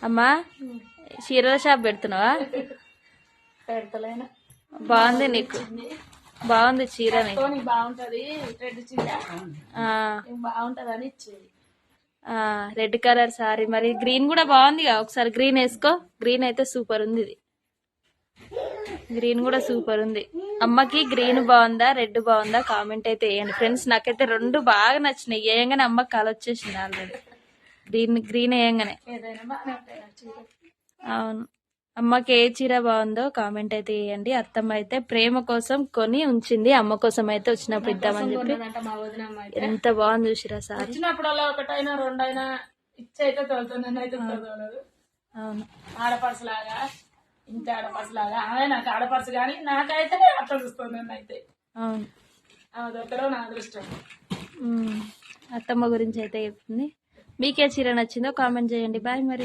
అమ్మా చీరల షాప్ పెడుతున్నావా? పెడతలేను. బాగుంది నీకు, బాగుంది చీర బాగుంటది. రెడ్ చీర బాగుంటదని ఇచ్చేది. Red colour sorry. మరి గ్రీన్ కూడా బాగుంది, ఒకసారి గ్రీన్ వేసుకో. గ్రీన్ అయితే సూపర్ ఉంది, ఇది గ్రీన్ కూడా సూపర్ ఉంది. అమ్మకి గ్రీన్ బాగుందా రెడ్ బాగుందా కామెంట్ అయితే వేయండి ఫ్రెండ్స్. నాకైతే రెండు బాగా నచ్చినాయి. వేయంగానే అమ్మకి కాలు వచ్చేసింది ఆల్రెడీ. గ్రీన్ వేయంగానే. అవును, అమ్మకి ఏ చీర బాగుందో కామెంట్ అయితే వేయండి. అత్తమ్మ అయితే ప్రేమ కోసం కొని ఉంచింది, అమ్మ కోసం అయితే వచ్చినప్పుడు ఇద్దామని చెప్పి. ఎంత బాగుంది చూసిరా సారీ. వచ్చినప్పుడల్లా ఒకటైనా రెండైనా ఇచ్చైతే తోలుతుంది. అవును, ఆడపడుసు లాగా, ఇంటి ఆడపడుసు లాగా. ఆమె నాకు ఆడపడుసు కానీ నాకైతే అట్లా చూస్తుంది. నన్ను అయితే అవును, ఆమె దొరకడం నా అదృష్టం. అత్తమ్మ గురించి అయితే చెప్తుంది. మీకే చీర నచ్చిందో కామెంట్ చేయండి. బాయ్ మరి.